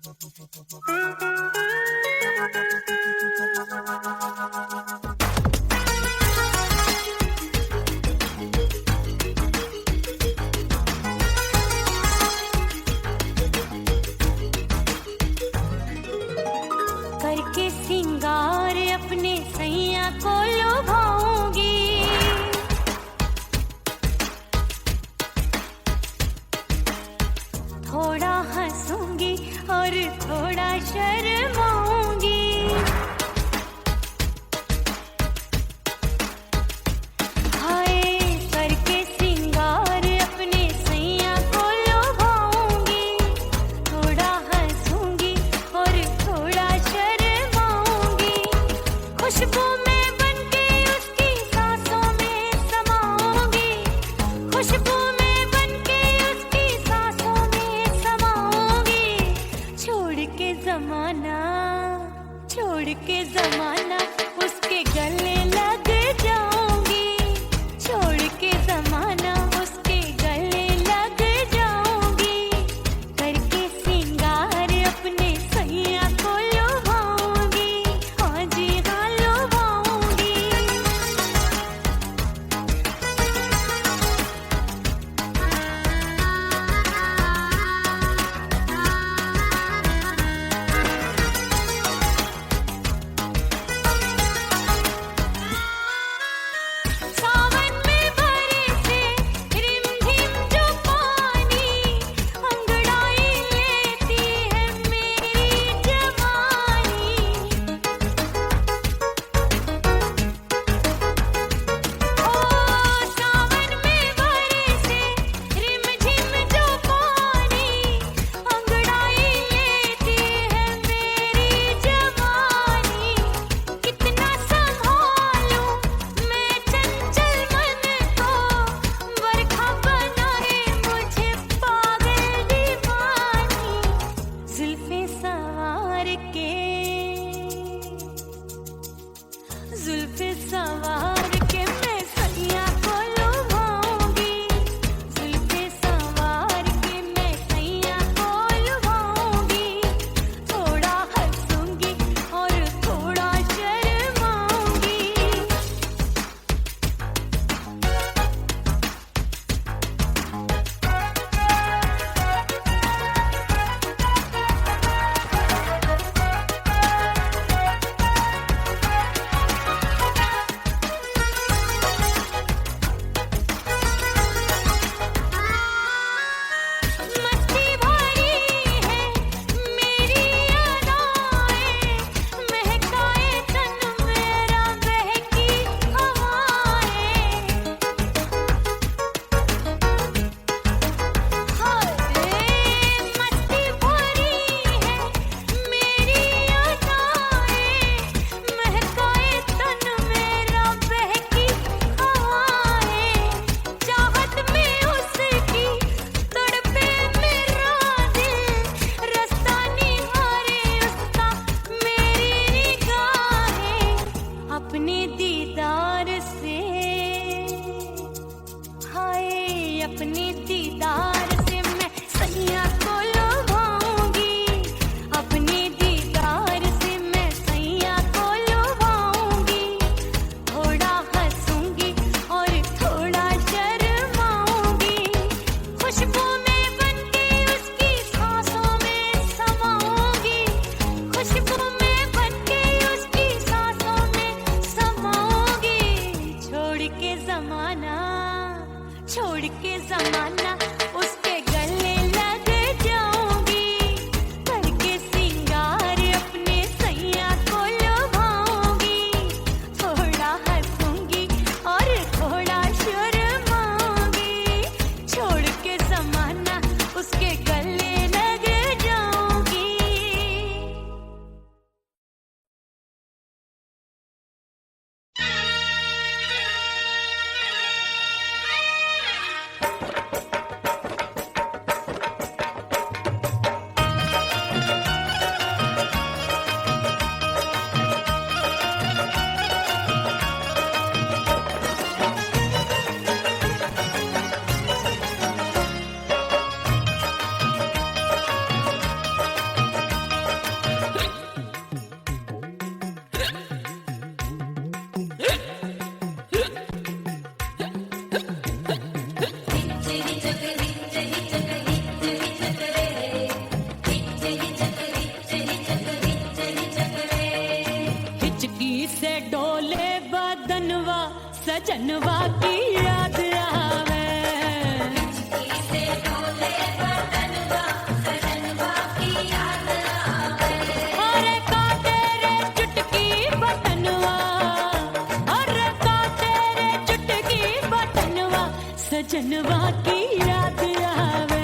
करके सिंगार अपने सैया को लुभाऊंगी, थोड़ा हंसूंगी और थोड़ा शर्माऊंगी। हाय करके सिंगार अपने सैया को लुभाऊंगी, थोड़ा हंसूंगी और थोड़ा शर्माऊंगी। खुशबू में बनके उसकी सांसों में समाऊंगी, खुशबू में बनके उसकी सांसों में समाऊंगी। छोड़ के जमाना उसके गले लग जाऊंगी, छोड़ के जमाना उसके गले लग जाऊंगी। करके सिंगार अपने सैया को लुभाऊंगी, हाँ जी हाँ लुभाऊंगी। सावन में बरसे रिमझिम जो पानी, अंगड़ाई लेती है मेरी जवानी। ओ सावन में बरसे रिमझिम जो पानी, अंगड़ाई लेती है मेरी जवानी। कितना संभालूं मैं चंचल मन को, बरखा बनाए मुझे पागल दीवानी। जुल्फे सवार के मैं सैया को लुभाऊंगी, जुल्फे सवार के मैं सैया को लुभाऊंगी। थोड़ा हंसूंगी और थोड़ा शर्माऊंगी। मस्ती भरी है मेरी अदाएं, महकाए तन मेरा बहकी हवाएं। हाय मस्ती भरी है मेरी अदाएं, महकाए तन मेरा बहकी हवाएं। चाहत में उसकी तड़पे मेरा दिल, रास्ता निहारे उसका मेरी निगाहें। अपने दीदार से हाय अपने दीदार से मैं सैया को लुभाऊंगी, अपने दीदार से मैं सैया को लुभाऊंगी। थोड़ा हंसूंगी और थोड़ा शर्माऊंगी। खुशबू में बनके उसकी सांसों में समाऊंगी, खुशबू में बनके उसकी सांसों में समाऊंगी। छोड़ के जमाना उसके गले लग जाऊंगी। करके सिंगार अपने सैया को लुभाऊंगी, थोड़ा हंसूंगी और थोड़ा शर्माऊंगी। छोड़ के जमाना उसके गले लग जाऊंगी। की याद आवे।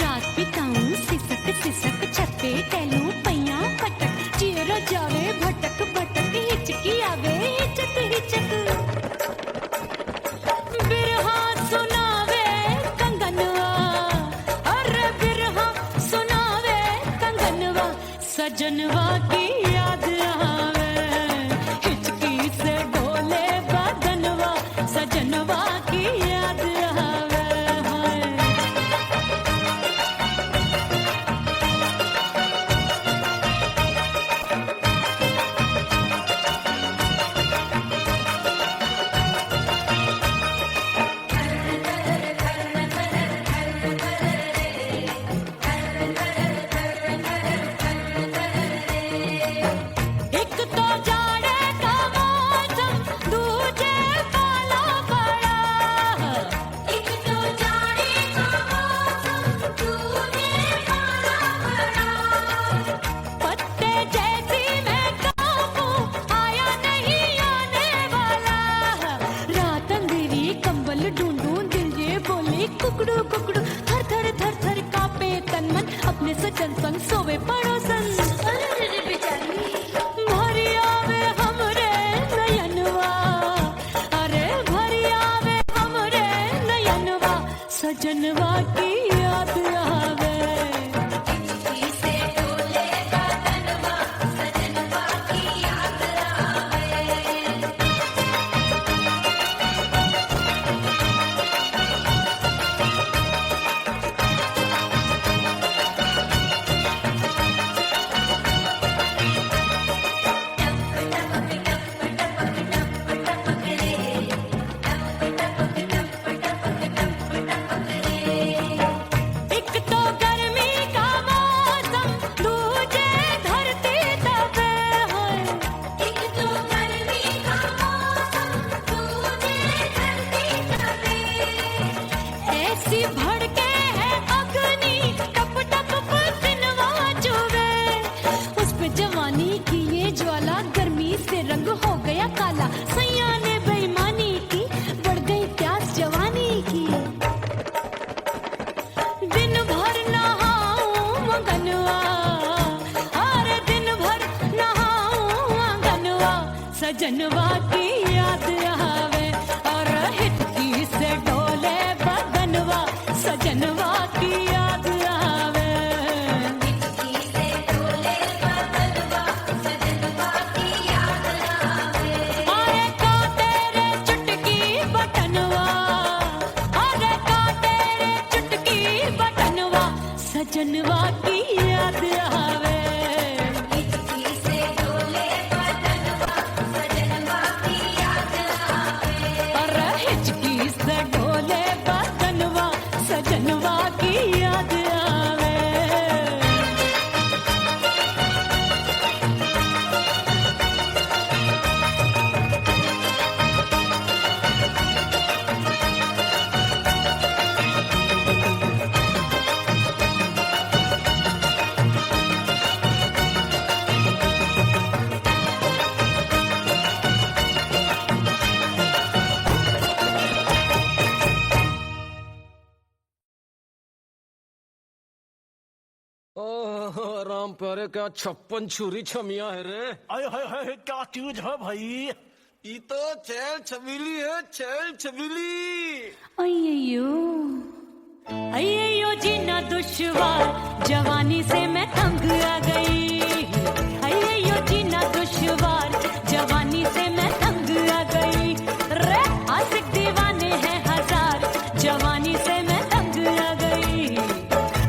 रात बिताऊं सिसक सिसक छत पे टहलूं पैया पटक चेहरा जावे भटक भटक हिचकी आवे हिचक हिचक। बिरहा सुनावे कंगनवा अरे बिरहा सुनावे कंगनवा सजनवा की याद आवे। हिचकी से डोले बदनवा सजनवा की याद आवे। एक तो जाड़े का मौसम दूजे काला पड़ा। एक तो जाड़े का मौसम दूजे काला पड़ा। पत्ते जैसी मैं कांपूं आया नहीं आने वाला। रात अंधेरी कंबल ढूंढूं दिल ये बोले कुकड़ू कुकड़ू थर थर थर थर कांपे तन मन अपने सजन संग सोवे पड़ोसन। भरी आवे हमरे नयनवा अरे भरी आवे हमरे नयनवा सजनवा की याद आवे। एक तो गर्मी का मौसम दूजे धरती तपे है। एक तो गर्मी का मौसम दूजे धरती तपे। ऐसी भड़के है अग्नि टप टप पसीनवा चुभे। उस पे जवानी की ये ज्वाला गर्मी से रंग हो गया काला। सैया ने बेईमानी की बढ़ गई प्यास जवानी की। दिन भर नहाऊं आंगनवा अरे दिन भर नहाऊं आंगनवा सजनवा की याद आवे। और हिचकी से डोले बदनवा सजनवा की याद आवे। अरे का तेरे चुटकी बटनवा अरे का तेरे चुटकी बटनवा सजनवा की याद आवे। अरे हिचकी से डोले बदनवा सजनवा की याद आवे। ओह राम प्यारे क्या 56 छुरी छमिया है रे। आय हाय हाय क्या चीज है भाई। ये तो चैल छबीली है चैल छबीली। अय्यो अय्यो जीना दुश्वार जवानी से मैं तंग आ गई। अय्यो जीना दुश्वार जवानी से मैं तंग आ गई। रे आशिक दीवाने हैं हजार जवानी से मैं तंग आ गई।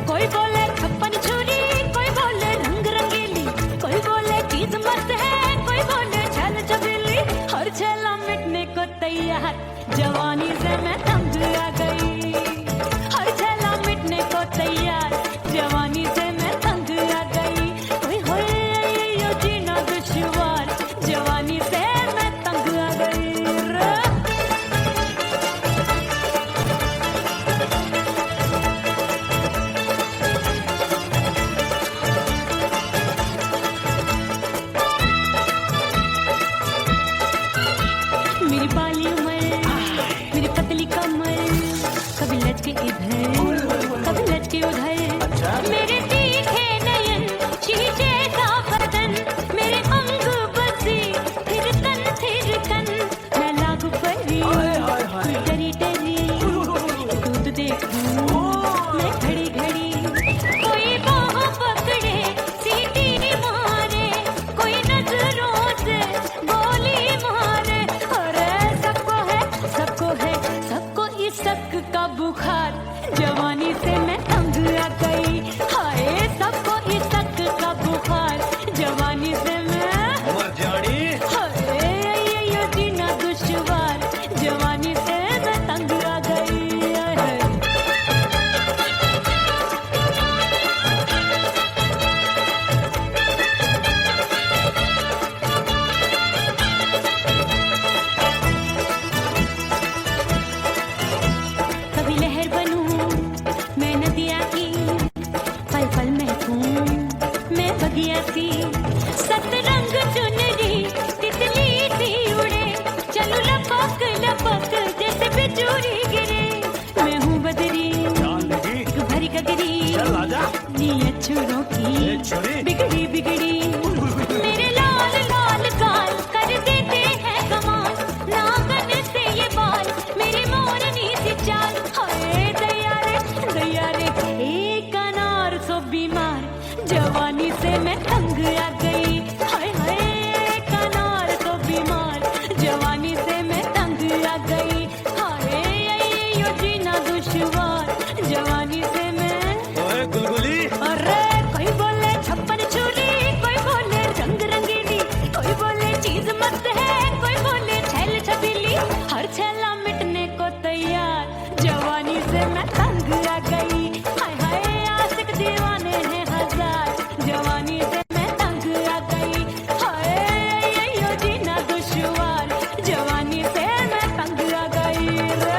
कोई बोले 56 छुरी कोई बोले रंग रंगीली कोई बोले चीज मस्त है कोई बोले छल छबीली। हर छेला मिटने को तैयार जवानी से मैं तंग आ गई। हर छेला मिटने को तैयार जवानी से मैं तंग आ गई। ओए होए यो जीना दुश्वार जवानी से मैं तंग आ गई। मस्त रंग चुनरी तितली सी उड़े, चलूं लपक लपक जैसे बिजुरी गिरे। मैं हूँ बदरी लगी भरी गगरी, चल आजा नीयत छोरों की ए छोरी बिगड़ी बिगड़ी। मेरे लाल लाल गाल कर देते हैं कमाल, नागन से ये बाल मेरी मोरनी सी चाल। हाय दैया रे एक अनार सो बीमार, जवानी से मैं तंग आ गई। हाय हाय एक अनार सो बीमार, जवानी से मैं तंग आ गई। हाय यो जीना दुश्वार, जवानी से मैं। ओए गुलगुली अरे कोई बोले छप्पन छुरी, कोई बोले रंग रंगीली, कोई बोले चीज मस्त है, कोई बोले छैल छबीली। हर छैला मिटने को तैयार, जवानी से मैं तंग आ गई। हाय हाय आशिक दीवाने हैं हजार, जवानी से मैं तंग आ गई। हाय यो जीना दुश्वार, जवानी से मैं तंग आ गई रे।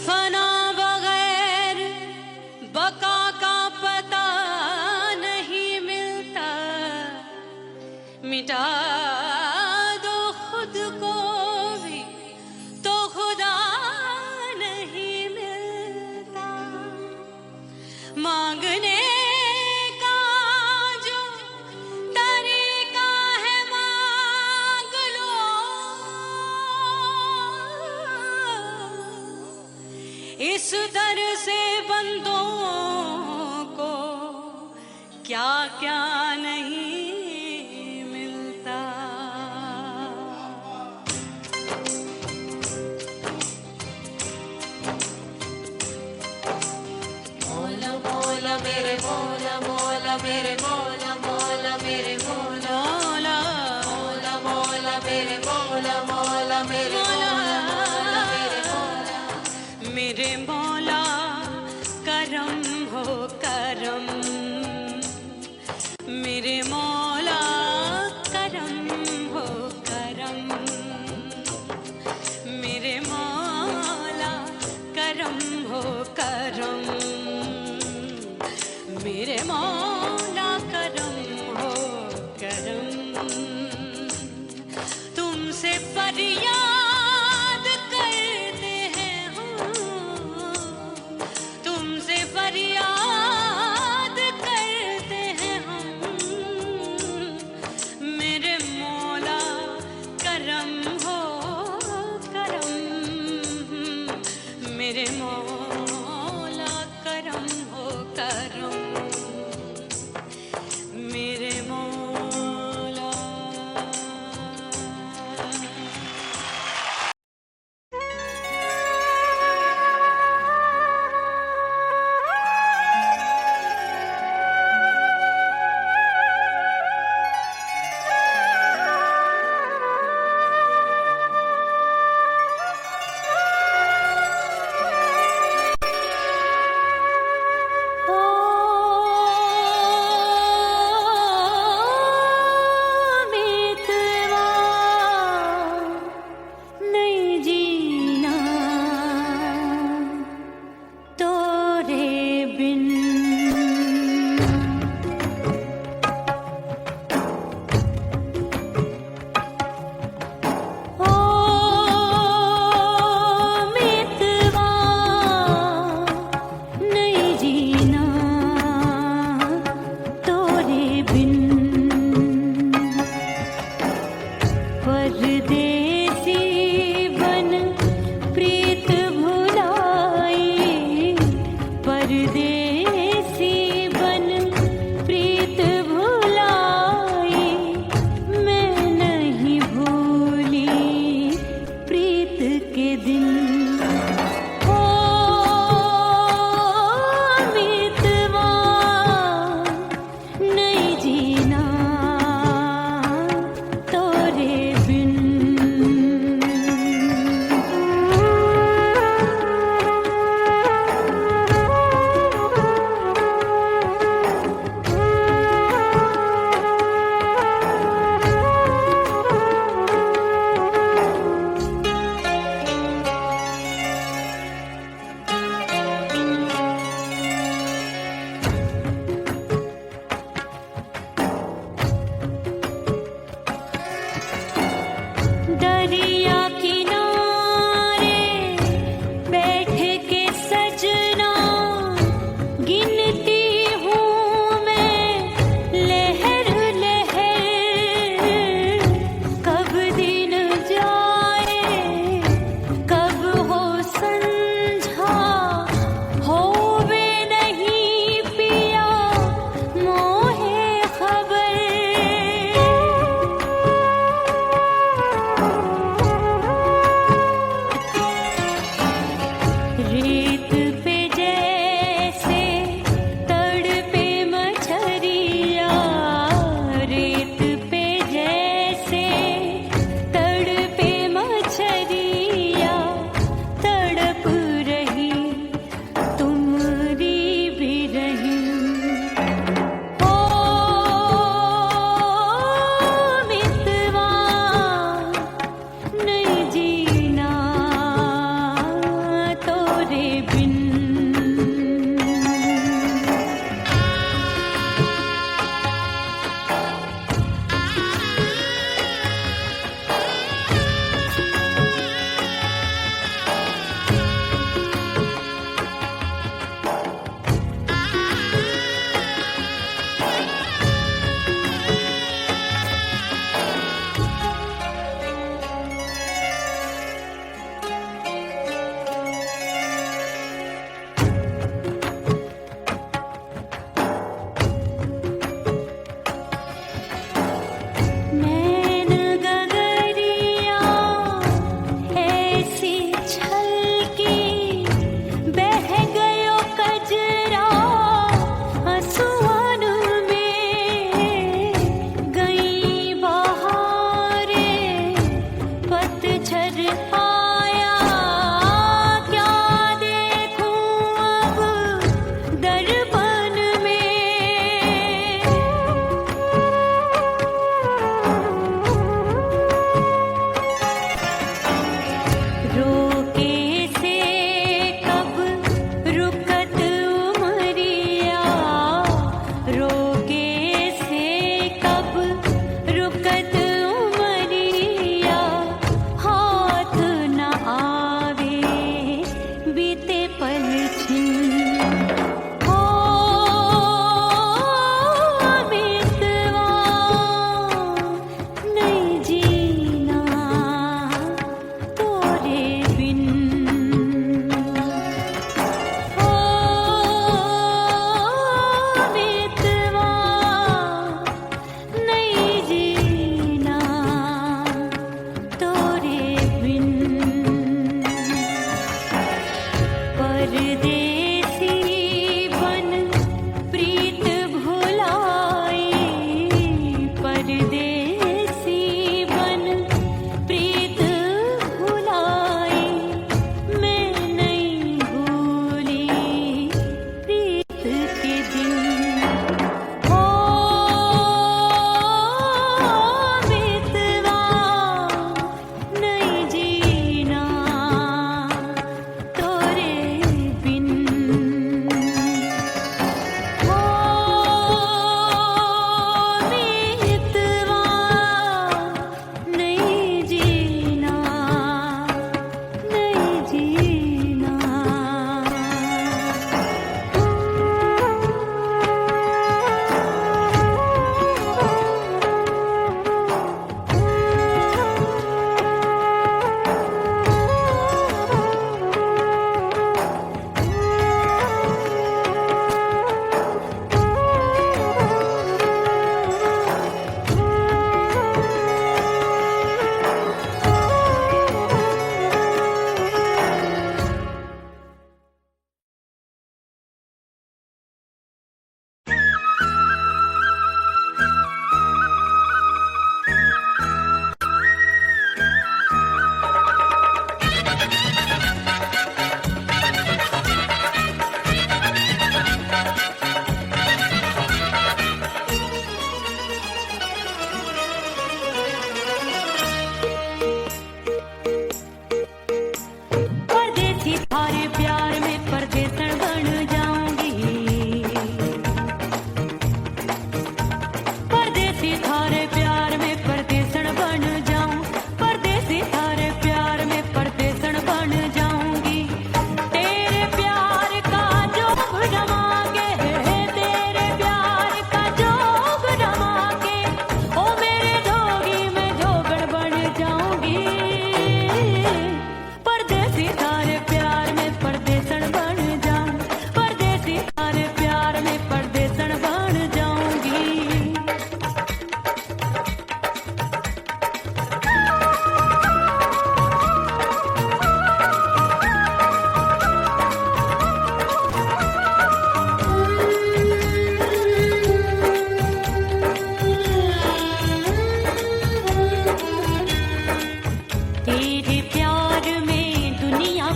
फना बगैर बका का पता नहीं मिलता, मिटा दो खुद को भी तो खुदा नहीं मिलता। मांगने का जो तरीका है मांग लो, इस दर से बंदों को क्या क्या नहीं मिलता। मौला मौला मेरे मौला मौला मेरे मौला मौला मेरे मौला मौला मौला मेरे मौला मौला मेरे मौला मेरे मौला मेरे मौला करम हो करम। मेरे मौला करम हो करम, मेरे मौला करम हो करम, मेरे मौला करम हो करम। तुमसे फरियाद करते हैं हम, तुमसे फरियाद करते हैं हम। मेरे मौला करम हो करम, मेरे मौला करम हो करम, मेरे मौला।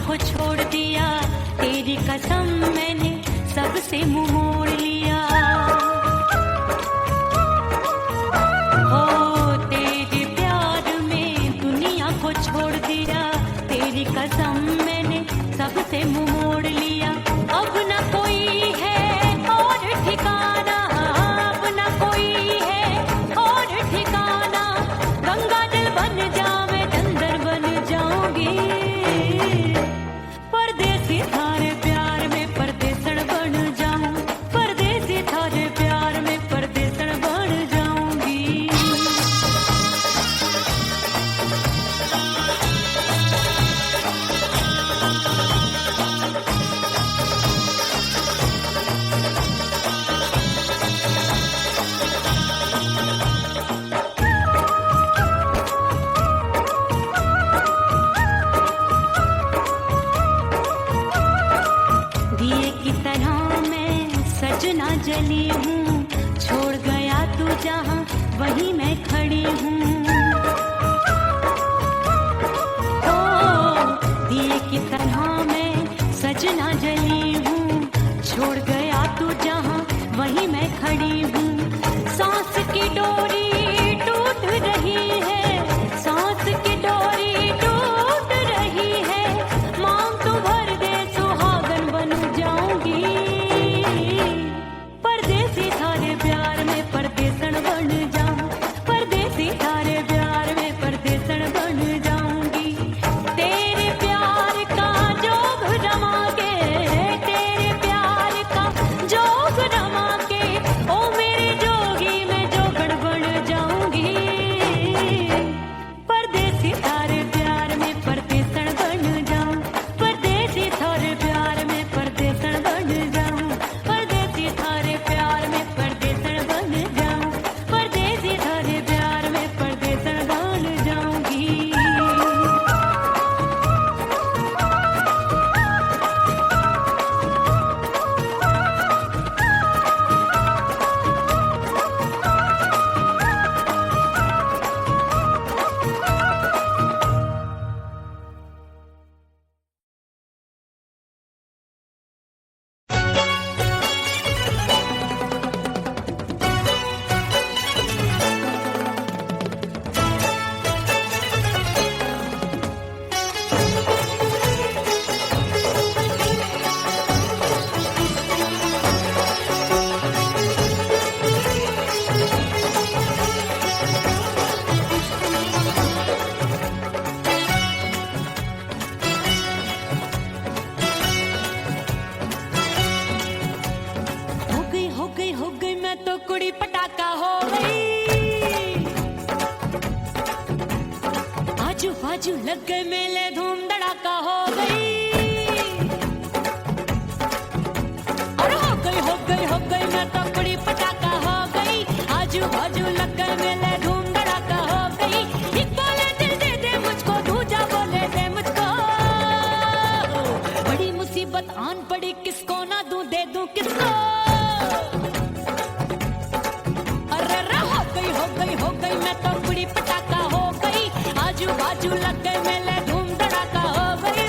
को छोड़ दिया, तेरी कसम मैंने सबसे मुंह मोड़ लिया। हो तेरे प्यार में दुनिया को छोड़ दिया, तेरी कसम मैंने सबसे मुंह मोड़ लिया। अब न कोई है और ठिकाना, अब न कोई है और ठिकाना। गंगा जल बन जावे चंदर बन जाऊंगी, परदेसी थारे प्यार में परदेसण बन जाऊं, परदेसी थारे प्यार में परदेसण बन जाऊंगी। दिए की तरह मैं सजना जली हूँ, छोड़ गया तू जहाँ वहीं मैं खड़ी हूँ। ओ दिए की तरह मैं सजना जली हूँ, छोड़ गया तू जहाँ वहीं मैं खड़ी हूँ। सांस की डोरी टूट रही है, सांस की डोरी टूट रही है। मांग तू भर दे सुहागन बन जाऊंगी, परदेसी थारे प्यार में परदेसण बन जाऊं, परदेसी थारे प्यार में परदेसण बन जाऊंगी। तेरे प्यार का जोग रमा के, तेरे प्यार का जोग रमा के, ओ मेरे जोगी मैं जोगण बन जाऊंगी, परदेसी थारे प्यार में परदेसण बन जाऊं, परदेसी थारे प्यार में परदेसण बन जाऊं, परदेसी थारे प्यार में परदेसण बन जाऊं, परदेसी थारे प्यार में परदेसण बन जाऊंगी। हो गई मैं तो कुड़ी पटाखा हो गई। आजू बाजू लग गए मेले धूम धड़ाका हो गई। और हो गई मैं तो कुड़ी पटाखा हो गई। आजू बाजू लग गए मेले धूम धड़ाका हो गई। एक बोले दिल दे दे मुझको, दूजा बोले दे मुझको। बड़ी मुसीबत आन पड़ी, किसको ना दूं दे दूं किसको। हो गई मैं तो कुड़ी पटाखा हो गई। आजू बाजू लग गए मेले धूम धड़ाका हो गई।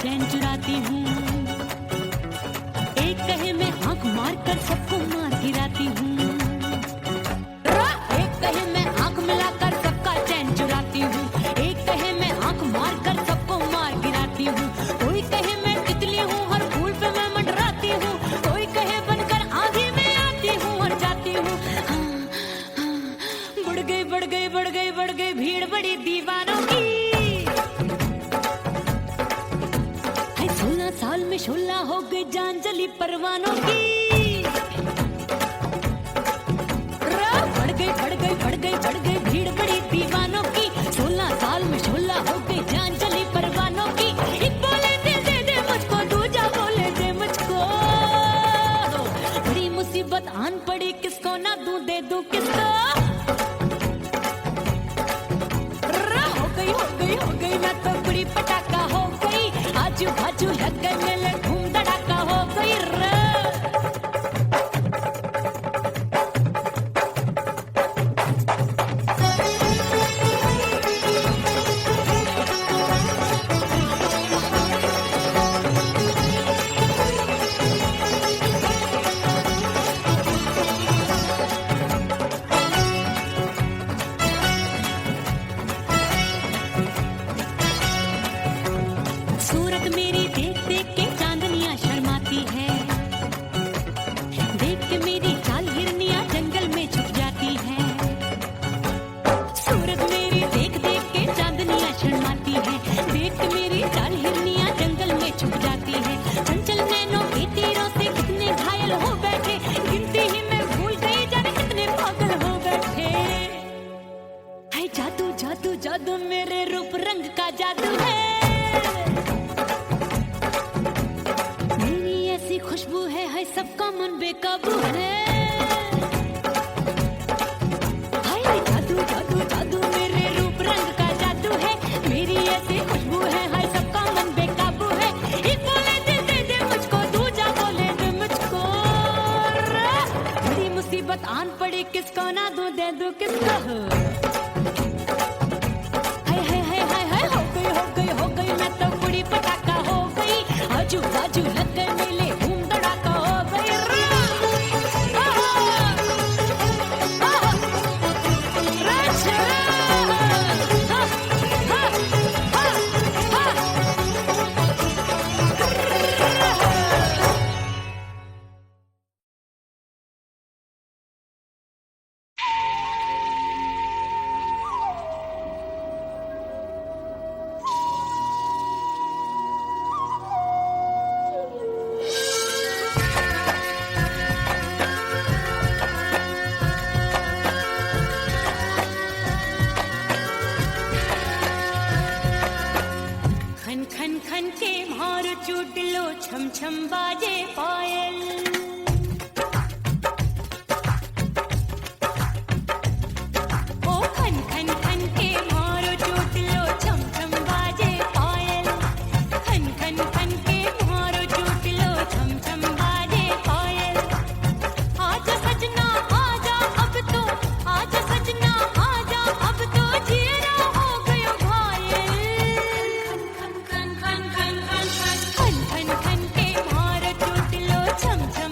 चैन चुराती हूँ, एक कहे मैं आंख मार कर सबको मार गिराती हूँ। एक कहे मैं आंख मिलाकर सबका चैन चुराती हूँ, एक कहे मैं आंख मार कर सबको मार गिराती हूँ। कोई कहे मैं तितली हूँ, हर फूल पे मैं मंडराती हूँ। कोई कहे बनकर आंधी में आती हूँ और जाती हूँ। बढ़ गई भीड़ बड़ी दीवानों की। 16 साल में शोला हो गई जान जली परवानों की। बढ़ गई भीड़ बड़ी दीवानों की। 16 साल में शोला हो गई जान जली परवानों की। एक बोले दिल दे दे मुझको, जादू है, मेरी ऐसी खुशबू है सबका मन बेकाबू है। हाय जादू जादू जादू मेरे रूप रंग का जादू है, मेरी ऐसी खुशबू है हाय सबका मन बेकाबू है। एक बोले दे दे मुझको, दूजा बोले दे मुझको, बड़ी मुसीबत आन पड़ी किसको ना दूं दे दूं किसको। हो गई मैं तो बुरी पटाखा हो गई, आजू बाजू लग गए मेले धूम धड़ाका हो गई। खन खन खन के मार चूट लो, छम छम बाजे पायल। ओ खन खन खन के मार चूट लो, छम छम बाजे पायल। खन खन खन के मार चूट लो, छम छम बाजे पायल। आजा सजना आजा अब तो, आजा सजना आजा अब तो, जीना हो गयो घायल। खन खन खन खन खन खन खन खन के मार टूट लो, छम छम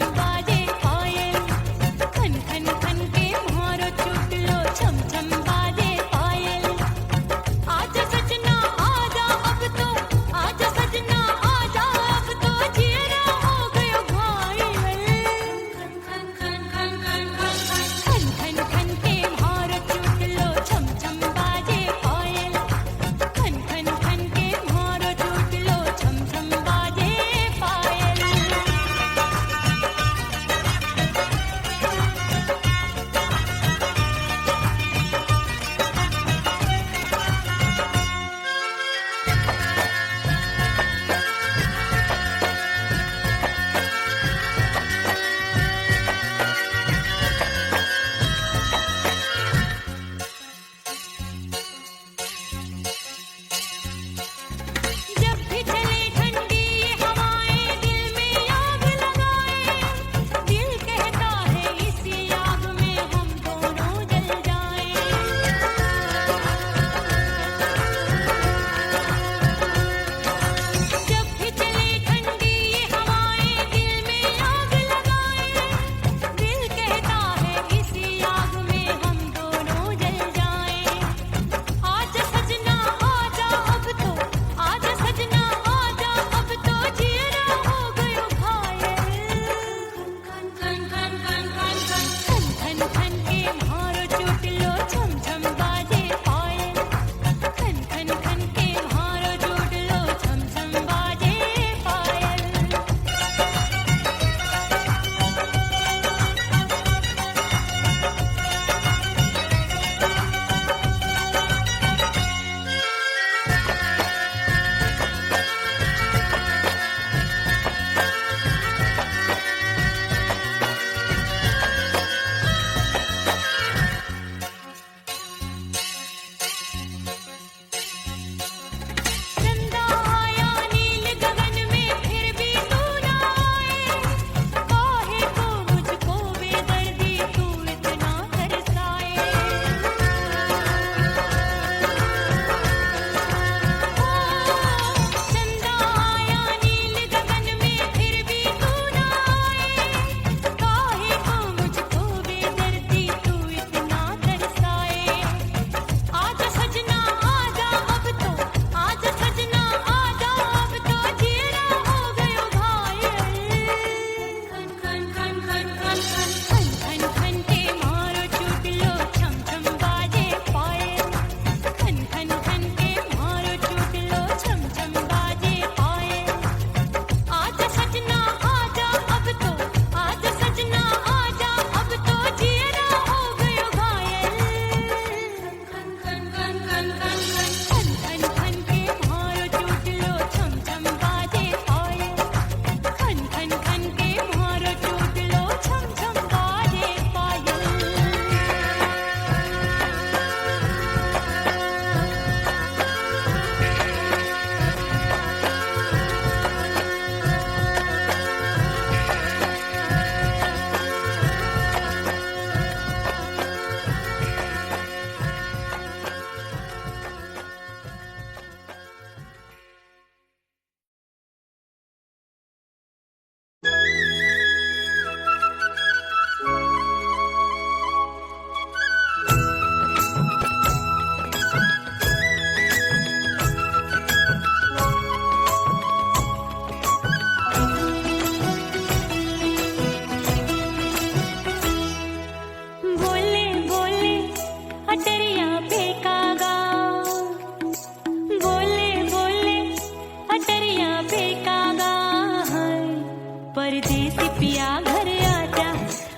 परदेसी पिया घर आजा,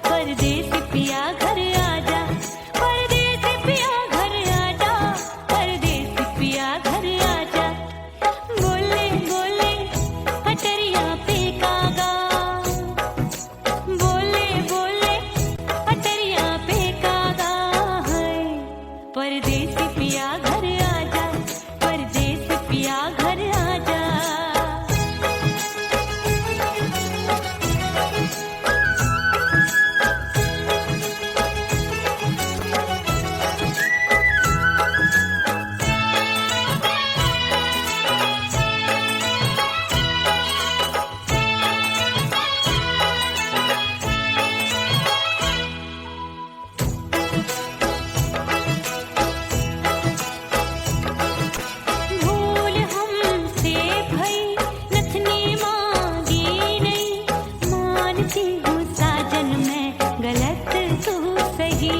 परदेसी पिया घर आजा, परदेसी पिया घर आजा, परदेसी पिया घर आजा। बोले बोले पटरिया पे कागा, बोले बोले पटरिया पे कागा है। परदेसी पिया घर आजा, परदेसी पिया घर आजा। भूल हमसे भई नथनी मांगी नहीं, मानती हूँ साजन मैं गलत तू सही।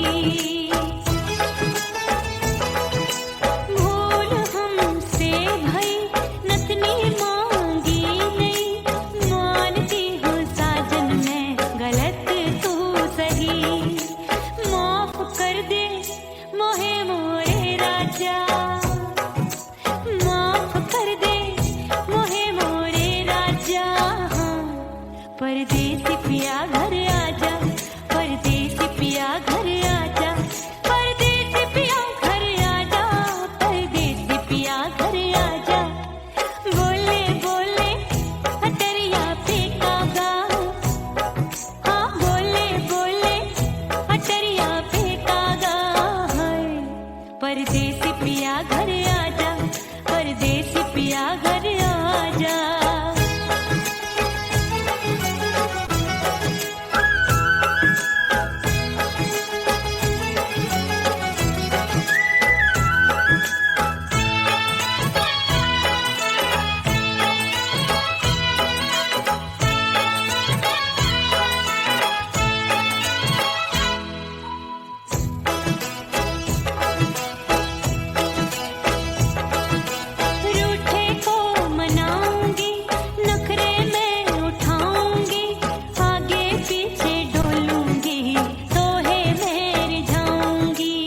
भूल हमसे भई नथनी मांगी नहीं, मानती हूँ साजन मैं गलत तू सही। माफ कर दे मोहे मोरे राजा, माफ कर दे मोहे मोरे राजा। परदेसी पिया घर आजा, परदेसी पिया घर आजा, परदेसी पिया घर आजा, परदेसी पिया घर आजा। बोले बोले अटरिया पे कागा, हाँ बोले बोले अटरिया पे कागा है। परदेसी पिया घर आजा, परदेसी पिया घर आजा। रूठे को मनाऊंगी, नखरे में उठाऊंगी, आगे पीछे डोलूंगी, तोहे मेरी जाऊंगी।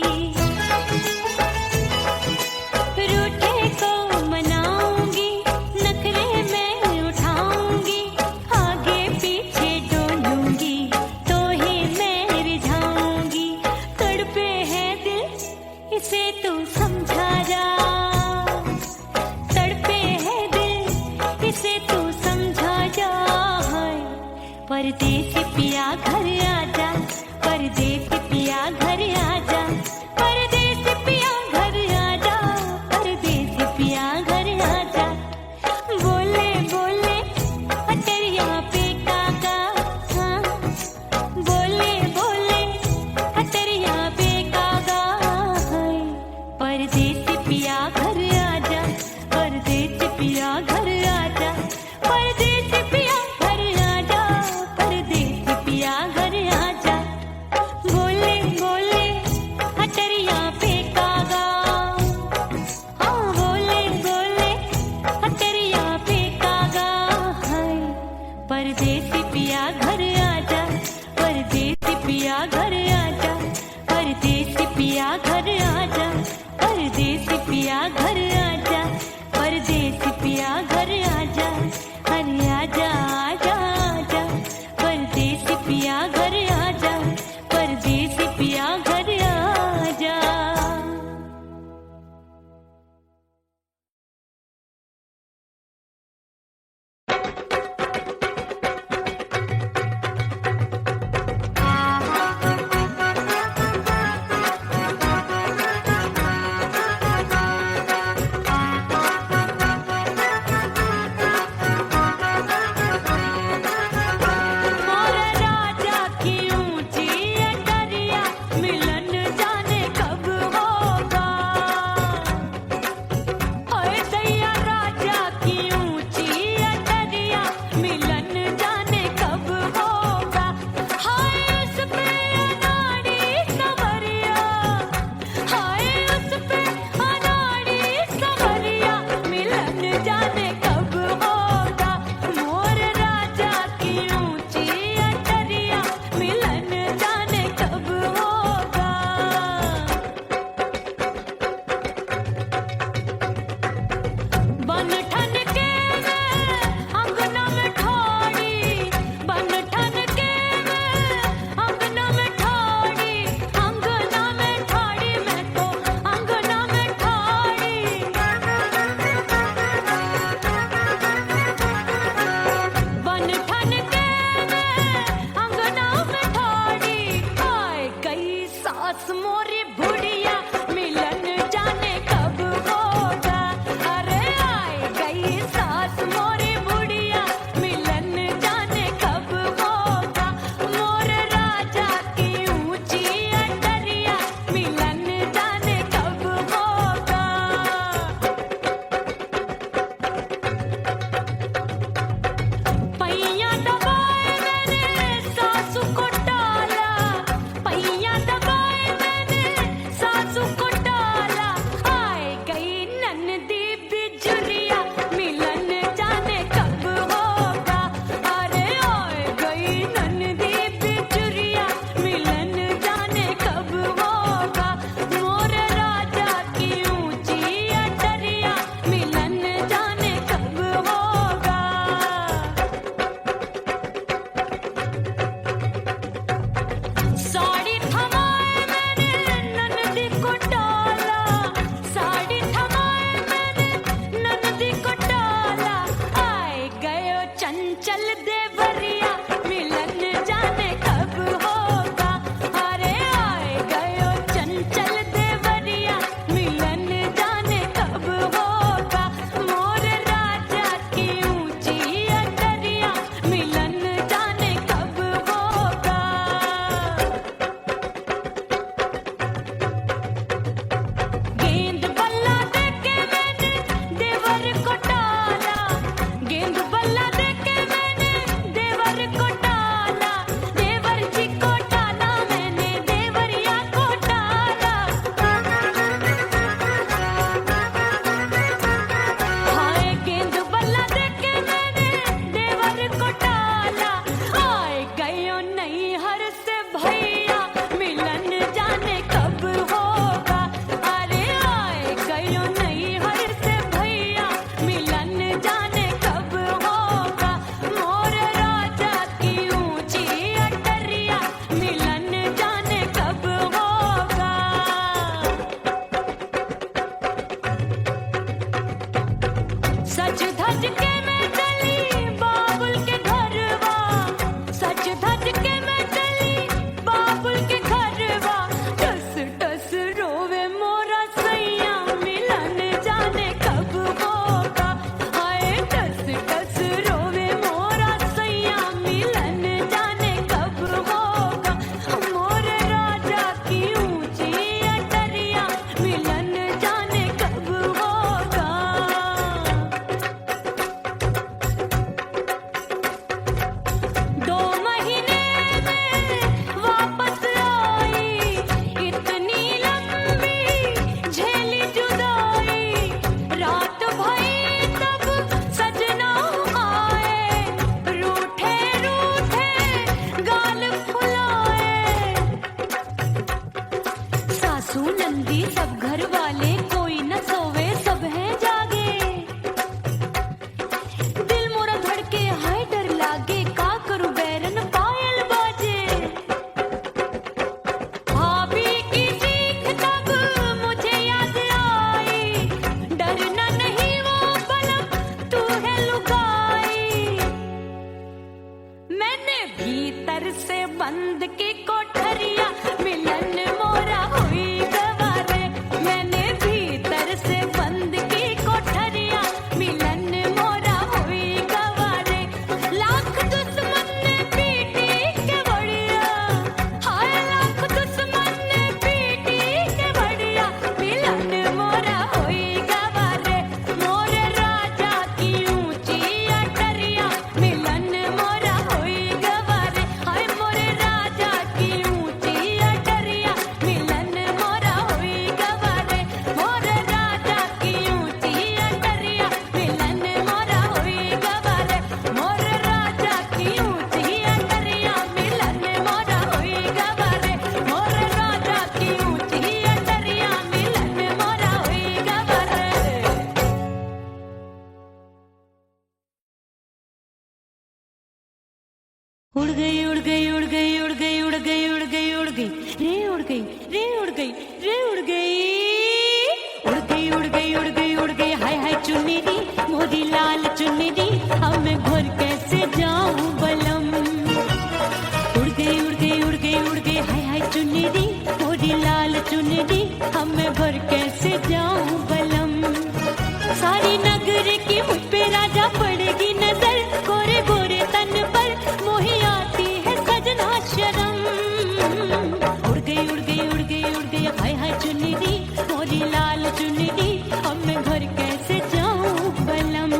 रूठे को मनाऊंगी, नखरे में उठाऊंगी, आगे पीछे डोलूंगी, तोहे मेरी जाऊंगी। तड़पे है दिल इसे तू समझा जा, तड़पे है दिल इसे तू समझा जा है। परदेसी पिया घर आजा, परदेसी पिया घर आजा, परदेसी पिया घर आजा, परदेसी पिया घर आजा। बोले बोले अटरिया पे कागा, हाँ बोले बोले अटरिया पे कागा है। परदेसी पिया घर आजा, परदेसी पिया घर आजा, परदेसी पिया घर आजा, परदेसी पिया घर आजा। बोले बोले अटरिया पे कागा, हाँ बोले बोले अटरिया पे कागा है। परदेसी पिया घर आजा, परदेसी पिया घर आजा, परदेसी पिया घर आजा, परदेसी पिया घर आजा, परदेसी पिया घर आजा। अरे आजा आजा आजा, परदेसी पिया घर आजा, परदेसी पिया घर आजा। देवरिया मिलन जाने कब होगा। अरे आए गयो चंचल देवरिया मिलन जाने कब होगा। मोर राजा की ऊंची अटरिया मिलन जाने कब होगा। गेंद बल्ला देके मैंने देवर को टाला। गेंद बल्ला देके मैंने देवर को टाला। देवर जी को टाला मैंने देवरिया को टाला। हाय गेंद बल्ला देके मैंने देवर को टाला। आए गयो नैहर से भैया मिलन जाने कब होगा। अरे आए गयो नैहर से भैया मिलन जाने कब होगा। मोर राजा की ऊंची अटरिया मिलन जाने कब होगा। सच धज के मैं चली बाबुल के घरवा। सच धज के मैं चली बाबुल के घरवा। टस टस रोवे मोरा सैया मिलन जाने कब होगा। हाय टस टस रोवे मोरा सैया मिलन जाने कब होगा। मोर राजा की ऊंची अटरिया मिलन जाने कब होगा। 2 महीने में वापस आई इतनी लंबी झेली जुदाई। रात भई तब सजना आए रूठे रूठे गाल फुलाए। सासू नंदी सब घर वाले कोई न सोवे सब हैं जागे। दिल मोरा धड़के हाय डर लागे का करूं बैरन पायल बाजे। भाभी की सीख तब मुझे याद आई। डरना नहीं वो बलम तू है लुगाई। मैंने भीतर से बंद की कोठरिया मिलन मोरा हुई गवारे। मैंने भीतर से बंद की कोठरिया मिलन मोरा हुई गवारे। लाख दुश्मन ने पीटी के बढ़िया। हाय लाख दुश्मन ने पीटी के बढ़िया मिलन मोरा हुई गवारे। मोर राजा की ऊंची अटरिया मिलन मोरा हुई गवारे। हाय मोर राजा की ऊंची अटरिया मिलन मोरा हुई गवारे। मोर राजा की ऊंची अटरिया मिलन मोरा हुई गवारे। मोर राजा की ऊंची अटरिया मिलन मोरा हुई गवारे। मोर राजा की ऊंची अटरिया मिलन मोरा हुई गवारे। उड़ गई उड़ गई उड़ गई उड़ गई उड़ गई उड़ गई उड़ गई रे उड़ गई रे उड़ गई रे उड़ गई। उड़ गई उड़ गई उड़ गई उड़ गई हाय हाय चुन्नी दी मोरी लाल चुन्नी दी। अब मैं घर कैसे जाऊं बलम। उड़ गई उड़ गई उड़ गई उड़ गई हाय हाय चुन्नी दी मोरी लाल चुन्नी दी। अब मैं घर कैसे जाऊं बलम। सारी नगर की मुझ पे राजा पड़ेगी नजर। गोरे गोरे तन पर मोही आती है सजना शर्म। उड़ गई उड़ गई उड़ गई उड़ गई हाय हाय चुन्नी दी मोरी लाल चुन्नी दी। अब मैं घर कैसे जाऊं बलम।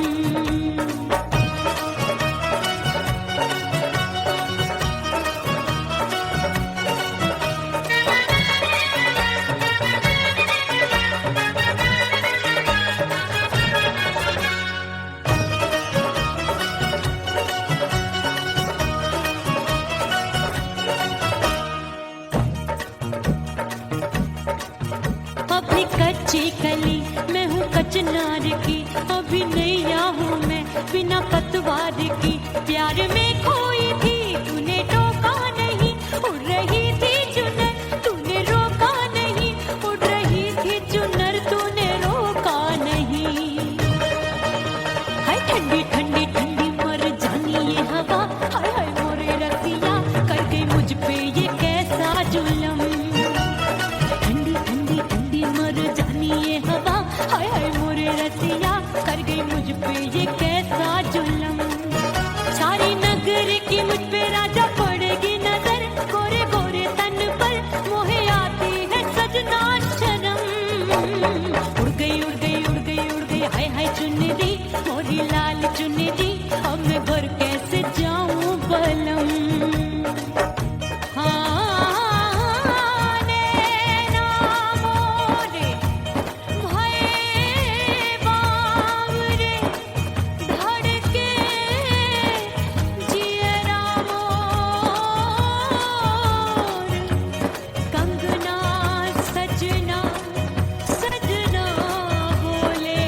कच्ची कली मैं हूँ कचनार की। अभी नैया हूँ मैं बिना पतवार की। प्यार में खोई थी तूने टोका नहीं। उड़ रही थी चुनर तूने रोका नहीं। उड़ रही थी चुनर तूने रोका नहीं। हाय ठंडी ठंडी ठंडी मर जानी ये हवा। हाय हाय मोरे रसिया कर गई मुझ पे ये कैसा जुल्म। ठंडी ठंडी ठंडी मर जानी ये हवा, हाय हाय मोरे रसिया कर गई मुझ पे ये कैसा जुल्म। सारी नगर की मुझ पे राजा पड़ेगी नजर, गोरे गोरे तन पर मोहे आती है सजना शर्म। उड़ गई उड़ गई उड़ गई उड़ गई हाय हाय चुन्नी मोरी लाल चुन्नी, अब मैं घर कैसे जाऊं बलम। हाँ नैना मोरे भये बावरे, धड़के जियरा मोर, कंगना सजना सजना बोले,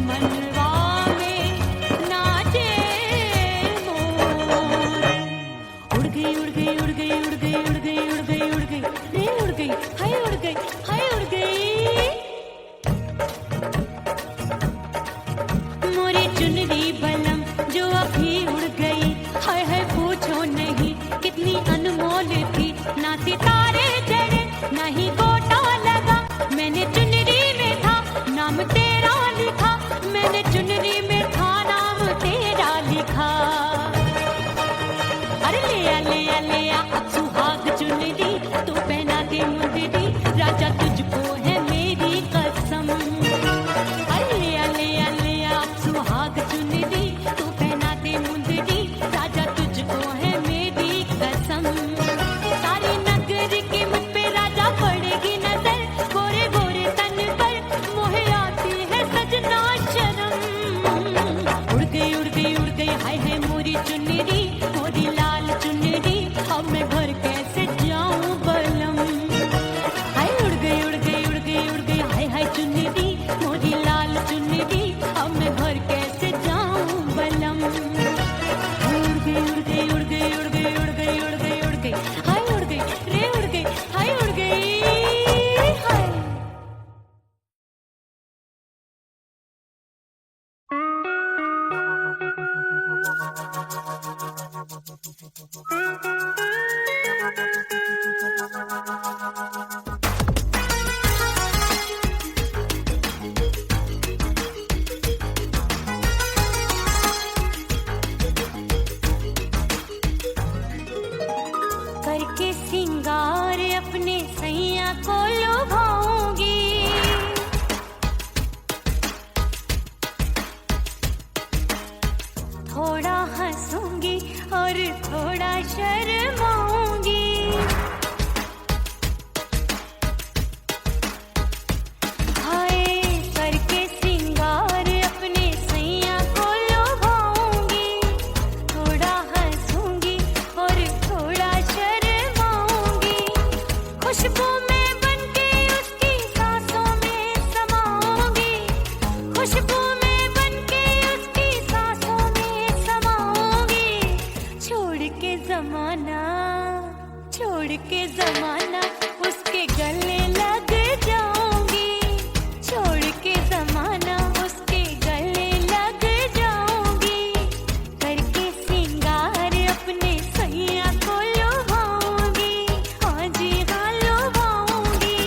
मनवा में नाचे मोर। उड़ गई उड़ गई उड़ गई उड़ गई उड़ गई उड़ गई उड़ गई रे उड़ गई हाय उड़ गई हाय उड़ गई। मोरी चुनरी बलम जो अभी उड़ गई, हाय हाय पूछो नहीं कितनी अनमोल थी। ना सितारे चढ़े ना ही गोटा लगा, मैंने चुनरी में था नाम तेरा लिखा, मैंने चुनरी में था नाम तेरा लिखा। अरे ले आ अब सुहाग चुनरी, तू पहना दे मुंदरी, राजा तुझको है मेरी कसम। अरे ले आ अब सुहाग चुनरी, तू पहना दे मुंदरी, राजा तुझको है मेरी कसम। सारी नगर की मुझ पे राजा पड़ेगी नजर, गोरे गोरे तन पर मोहे आती है सजना शर्म। उड़ गई उड़ गई उड़ गई हाय हाय मोरी चुनरी, मोरी लाल चुनरी, अब मैं घर कैसे जाऊं बलम। हाय उड़ गई उड़ गई उड़ गई उड़ गई हाय हाय चुनरी, मोरी लाल चुनरी, अब मैं घर कैसे जाऊं बलम। उड़ गई उड़ गई उड़ गई उड़ गई उड़ गई उड़ गई उड़ गई हाय उड़ गई रे उड़ गई हाय उड़ गई हाय। करके सिंगार अपने सैया को लुभाऊंगी, थोड़ा हंसूंगी और थोड़ा शर्माऊंगी। हाय करके सिंगार अपने सैया को लुभाऊंगी, थोड़ा हंसूंगी और थोड़ा शर्माऊंगी। खुशबू में बनके उसकी सांसों में समाऊंगी, खुशबू में बनके उसकी सांसों में समाऊंगी। छोड़ के जमाना उसके गले लग जाऊंगी, छोड़ के जमाना उसके गले लग जाऊंगी। करके सिंगार अपने सैया को लुभाऊंगी, हाँ जी हाँ लुभाऊंगी।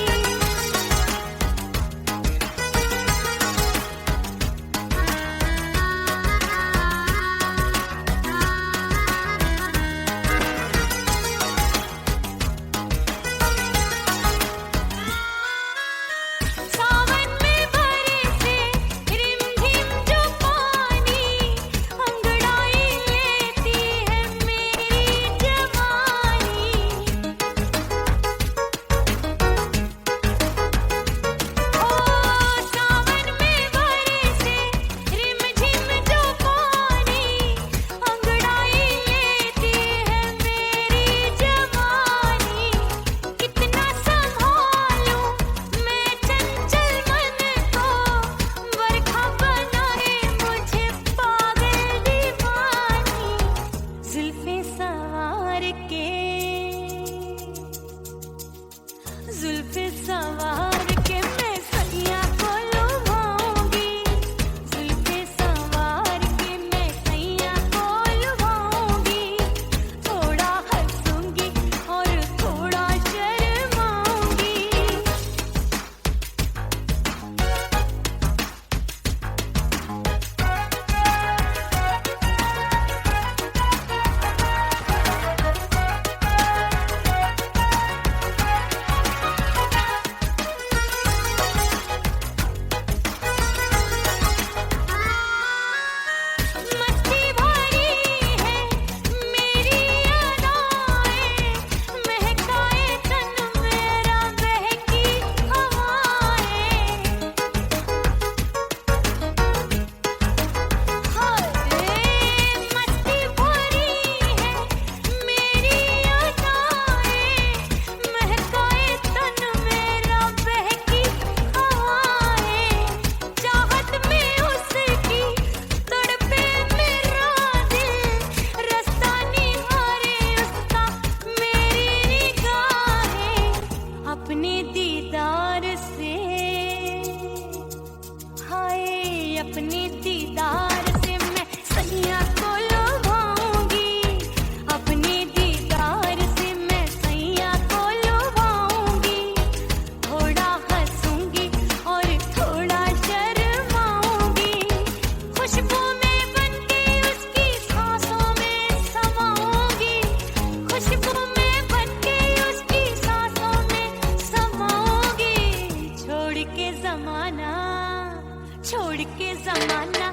के जमाना, छोड़ के जमाना